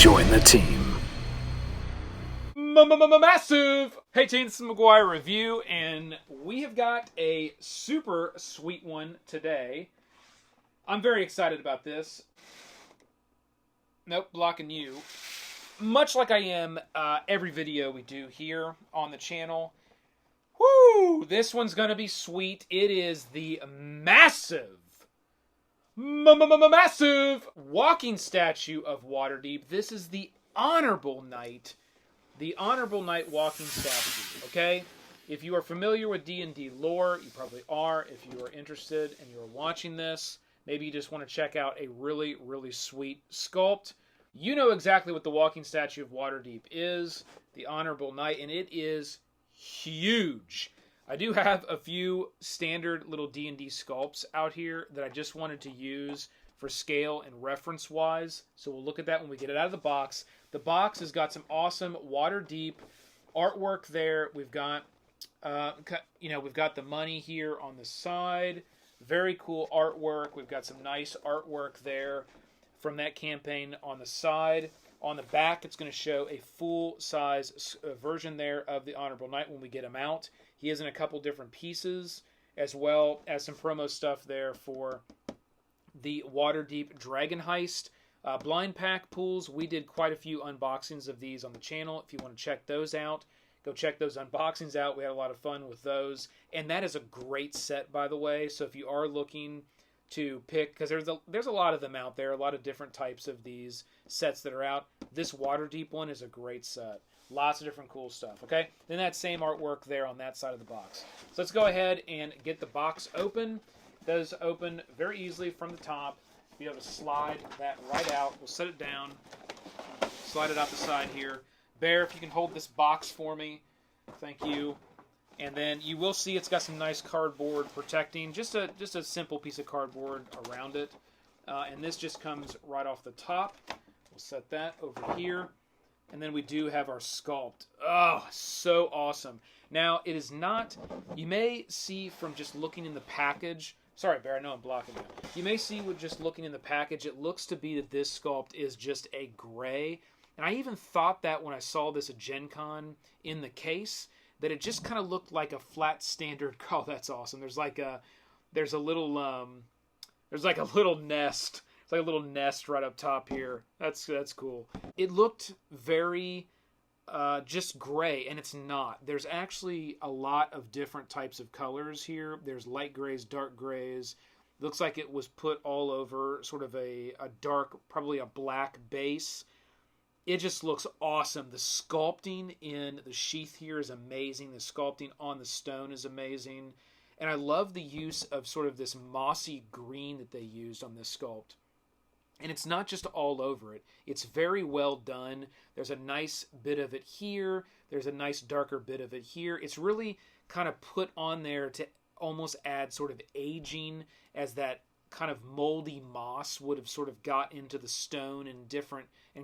Join the team. Massive! Hey team, this is McGuire Review, and we have got a super sweet one today. I'm very excited about this. Nope, blocking you. Much like I am every video we do here on the channel. Woo! This one's gonna be sweet. It is the massive walking statue of Waterdeep. This is the Honorable Knight. The Honorable Knight walking statue, okay? If you are familiar with D&D lore, you probably are. If you are interested and you are watching this, maybe you just want to check out a really, really sweet sculpt. You know exactly what the walking statue of Waterdeep is, the Honorable Knight, and it is huge. I do have a few standard little D&D sculpts out here that I just wanted to use for scale and reference-wise, so we'll look at that when we get it out of the box. The box has got some awesome Waterdeep artwork there. We've got, we've got the money here on the side. Very cool artwork. We've got some nice artwork there from that campaign on the side. On the back, it's going to show a full-size version there of the Honorable Knight when we get him out. He is in a couple different pieces, as well as some promo stuff there for the Waterdeep Dragon Heist. Blind pack pools, we did quite a few unboxings of these on the channel. If you want to check those out, go check those unboxings out. We had a lot of fun with those. And that is a great set, by the way. So if you are looking to pick, because there's a lot of them out there, a lot of different types of these sets that are out. This Waterdeep one is a great set. Lots of different cool stuff, okay? Then that same artwork there on that side of the box. So let's go ahead and get the box open. It does open very easily from the top. Be able to slide that right out. We'll set it down. Slide it out the side here. Bear, if you can hold this box for me. Thank you. And then you will see it's got some nice cardboard protecting. Just a simple piece of cardboard around it. And this just comes right off the top. We'll set that over here. And then we do have our sculpt. Oh, so awesome. Now, it is not... You may see from just looking in the package... Sorry, Bear, I know I'm blocking you. You may see with just looking in the package, it looks to be that this sculpt is just a gray. And I even thought that when I saw this at Gen Con in the case, that it just kind of looked like a flat standard... Oh, that's awesome. There's like a little nest. It's like a little nest right up top here. That's cool. It looked very... just gray, and it's not. There's actually a lot of different types of colors here. There's light grays, dark grays. Looks like it was put all over sort of a dark, probably a black base. It just looks awesome. The sculpting in the sheath here is amazing. The sculpting on the stone is amazing. And I love the use of sort of this mossy green that they used on this sculpt. And it's not just all over it. It's very well done. There's a nice bit of it here. There's a nice darker bit of it here. It's really kind of put on there to almost add sort of aging, as that kind of moldy moss would have sort of got into the stone and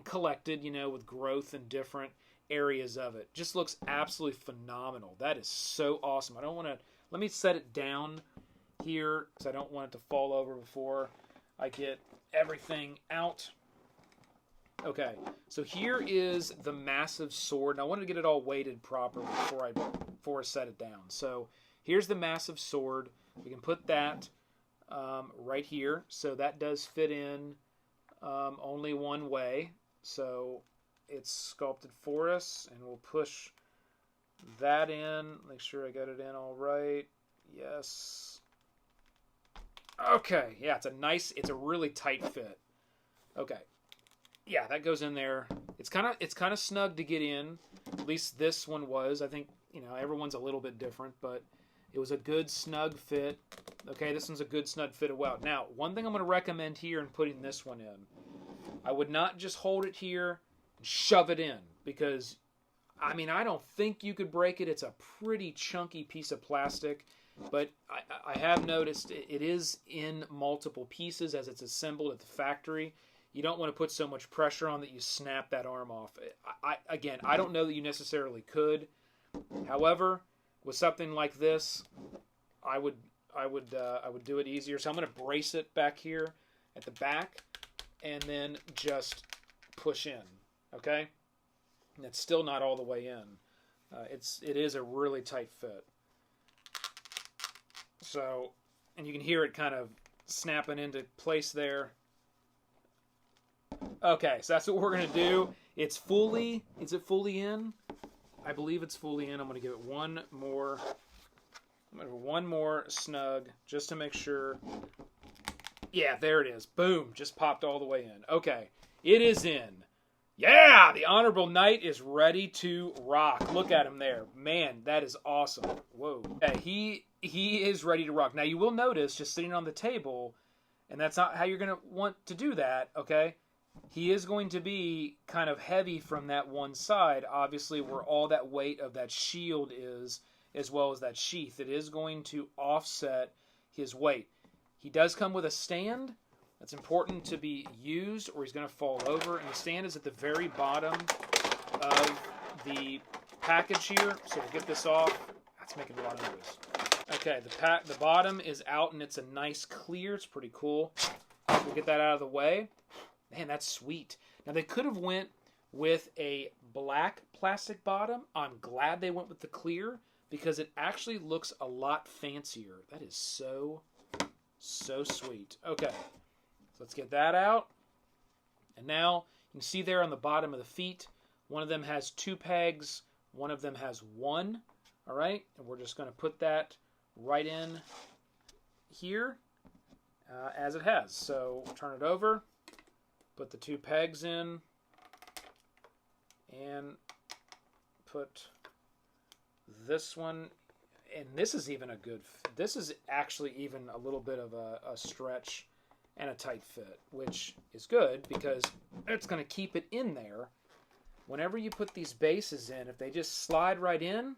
collected, with growth in different areas of it. Just looks absolutely phenomenal. That is so awesome. Let me set it down here because I don't want it to fall over before I get everything out. Okay, so here is the massive sword. Now I wanted to get it all weighted properly before I set it down. So here's the massive sword. We can put that right here. So that does fit in only one way. So it's sculpted for us, and we'll push that in. Make sure I got it in all right. Yes. Okay, yeah, it's a really tight fit. Okay. Yeah, that goes in there. It's kind of snug to get in. At least this one was. I think, everyone's a little bit different, but it was a good snug fit. Okay, this one's a good snug fit as well. Now, one thing I'm going to recommend here in putting this one in, I would not just hold it here and shove it in, because I don't think you could break it. It's a pretty chunky piece of plastic. But I have noticed it is in multiple pieces as it's assembled at the factory. You don't want to put so much pressure on that you snap that arm off. I don't know that you necessarily could. However, with something like this, I would do it easier. So I'm going to brace it back here at the back, and then just push in. Okay? And it's still not all the way in. It is a really tight fit. So, and you can hear it kind of snapping into place there. Okay, so that's what we're going to do. Is it fully in? I believe it's fully in. I'm going to give it one more snug just to make sure. Yeah, there it is. Boom, just popped all the way in. Okay, it is in. Yeah, the Honorable Knight is ready to rock. Look at him there. Man, that is awesome. Whoa. Yeah, he is ready to rock. Now, you will notice, just sitting on the table, and that's not how you're going to want to do that, okay? He is going to be kind of heavy from that one side, obviously, where all that weight of that shield is, as well as that sheath. It is going to offset his weight. He does come with a stand. That's important to be used, or he's going to fall over. And the stand is at the very bottom of the package here. So we'll get this off. That's making a lot of noise. Okay, the bottom is out, and it's a nice clear. It's pretty cool. We'll get that out of the way. Man, that's sweet. Now, they could have went with a black plastic bottom. I'm glad they went with the clear, because it actually looks a lot fancier. That is so sweet. Okay. Let's get that out. And now you can see there on the bottom of the feet, one of them has 2 pegs, one of them has 1. All right, and we're just going to put that right in here as it has. So turn it over, put the 2 pegs in, and put this one. And this is even this is actually even a little bit of a stretch and a tight fit, which is good because it's going to keep it in there. Whenever you put these bases in, if they just slide right in,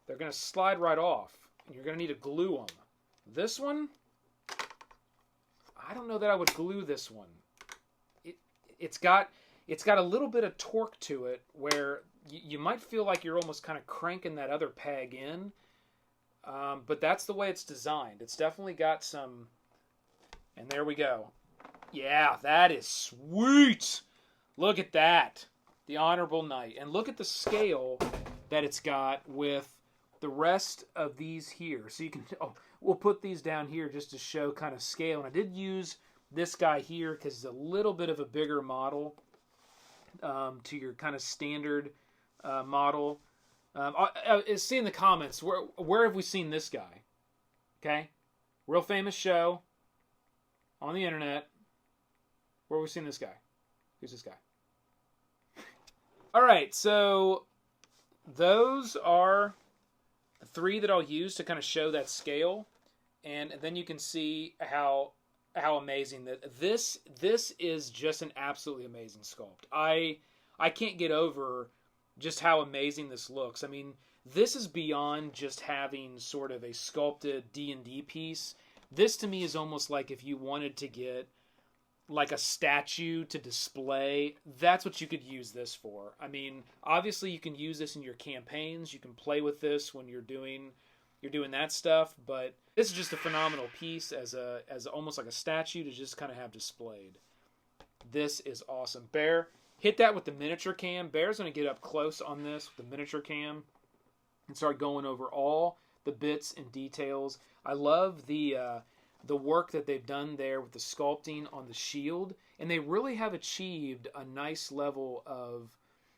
they're going to slide right off, and you're going to need to glue them. This one, I don't know that I would glue this one. It's got a little bit of torque to it where you might feel like you're almost kind of cranking that other peg in, but that's the way it's designed. It's definitely got some. And there we go. Yeah, that is sweet. Look at that. The Honorable Knight. And look at the scale that it's got with the rest of these here. So you can, we'll put these down here just to show kind of scale. And I did use this guy here because it's a little bit of a bigger model to your kind of standard model. See in the comments, where have we seen this guy? Okay? Real famous show. On the internet. Where have we seen this guy? Who's this guy? Alright, so those are the 3 that I'll use to kind of show that scale. And then you can see how amazing that this is just an absolutely amazing sculpt. I can't get over just how amazing this looks. I mean, this is beyond just having sort of a sculpted D&D piece. This to me is almost like if you wanted to get like a statue to display, that's what you could use this for. I mean, obviously you can use this in your campaigns. You can play with this when you're doing that stuff, but this is just a phenomenal piece as almost like a statue to just kind of have displayed. This is awesome. Bear, hit that with the miniature cam. Bear's going to get up close on this with the miniature cam and start going over all the bits and details. I love the work that they've done there with the sculpting on the shield, and they really have achieved a nice level of,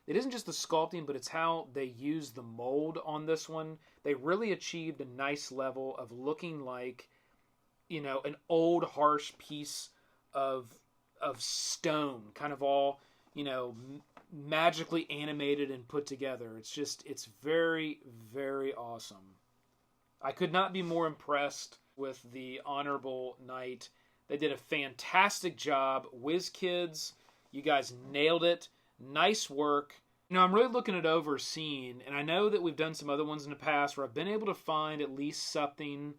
it isn't just the sculpting, but it's how they use the mold on this one. They really achieved a nice level of looking like, an old harsh piece of stone, kind of all, magically animated and put together. It's very, very awesome. I could not be more impressed with the Honorable Knight. They did a fantastic job. WizKids, you guys nailed it. Nice work. I'm really looking it over, seeing, and I know that we've done some other ones in the past where I've been able to find at least something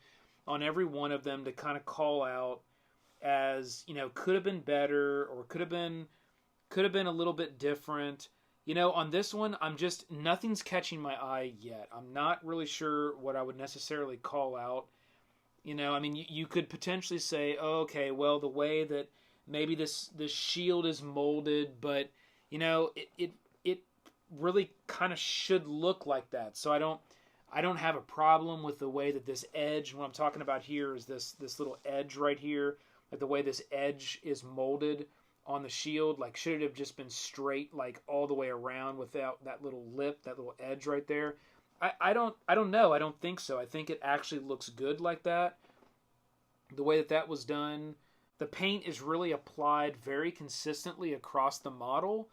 on every one of them to kind of call out as, could have been better or could have been a little bit different. On this one, nothing's catching my eye yet. I'm not really sure what I would necessarily call out. You could potentially say, oh, okay, well, the way that maybe this shield is molded, but, you know, it really kind of should look like that. So I don't have a problem with the way that this edge, what I'm talking about here is this little edge right here, like the way this edge is molded on the shield. Like, should it have just been straight, like all the way around without that little lip, that little edge right there? I don't know. I don't think so. I think it actually looks good like that. The way that that was done, the paint is really applied very consistently across the model.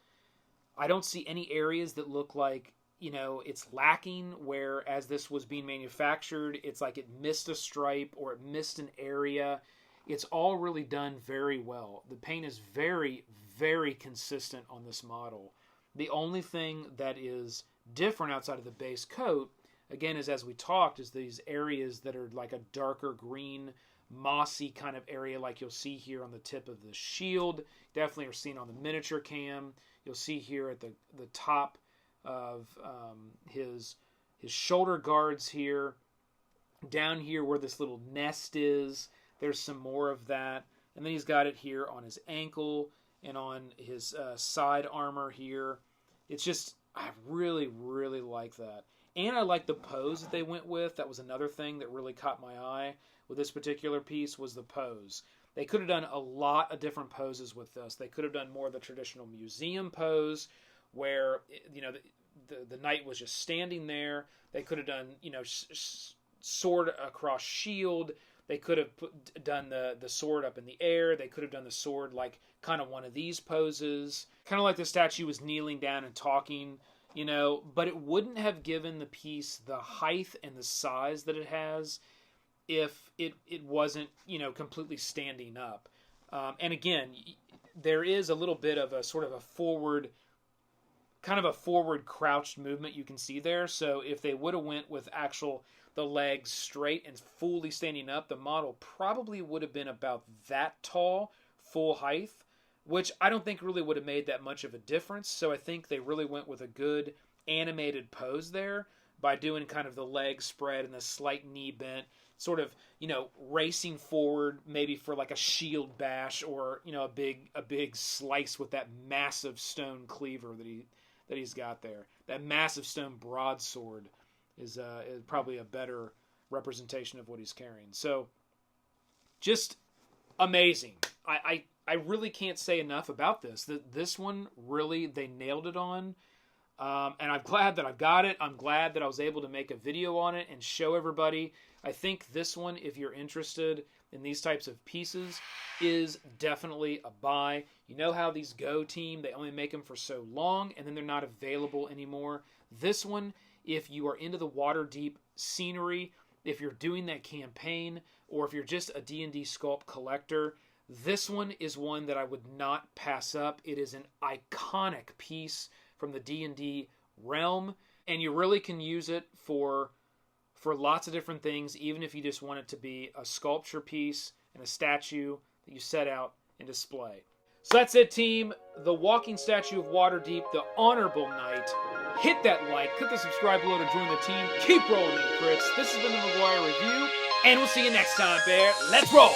I don't see any areas that look like, you know, it's lacking, where as this was being manufactured, it's like it missed a stripe or it missed an area. It's all really done very well. The paint is very, very consistent on this model. The only thing that is different outside of the base coat, again, is, as we talked, is these areas that are like a darker green, mossy kind of area, like you'll see here on the tip of the shield. Definitely are seen on the miniature cam. You'll see here at the top of his shoulder guards here. Down here where this little nest is, there's some more of that. And then he's got it here on his ankle and on his side armor here. It's just, I really, really like that. And I like the pose that they went with. That was another thing that really caught my eye with this particular piece, was the pose. They could have done a lot of different poses with this. They could have done more of the traditional museum pose, where, you know, the knight was just standing there. They could have done, you know, sword across shield. They could have done the sword up in the air. They could have done the sword like kind of one of these poses. Kind of like the statue was kneeling down and talking, you know, but it wouldn't have given the piece the height and the size that it has if it wasn't, you know, completely standing up. And again, there is a little bit of a sort of a forward, kind of a forward crouched movement you can see there. So if they would have went with the legs straight and fully standing up, the model probably would have been about that tall, full height, which I don't think really would have made that much of a difference. So I think they really went with a good animated pose there by doing kind of the leg spread and the slight knee bent, sort of, you know, racing forward maybe for like a shield bash, or, you know, a big slice with that massive stone cleaver that he's got there. That massive stone broadsword is probably a better representation of what he's carrying. So, just amazing. I really can't say enough about this. This one, really, they nailed it on. And I'm glad that I've got it. I'm glad that I was able to make a video on it and show everybody. I think this one, if you're interested in these types of pieces, is definitely a buy. You know how these go, team, they only make them for so long and then they're not available anymore. This one, if you are into the Waterdeep scenery, if you're doing that campaign, or if you're just a D&D sculpt collector, this one is one that I would not pass up. It is an iconic piece from the D&D realm, and you really can use it for lots of different things, even if you just want it to be a sculpture piece and a statue that you set out and display. So that's it, team. The walking statue of Waterdeep, the Honorable Knight. Hit that like, click the subscribe below to join the team. Keep rolling in crits. This has been the McGuire Review, and we'll see you next time, Bear. Let's roll!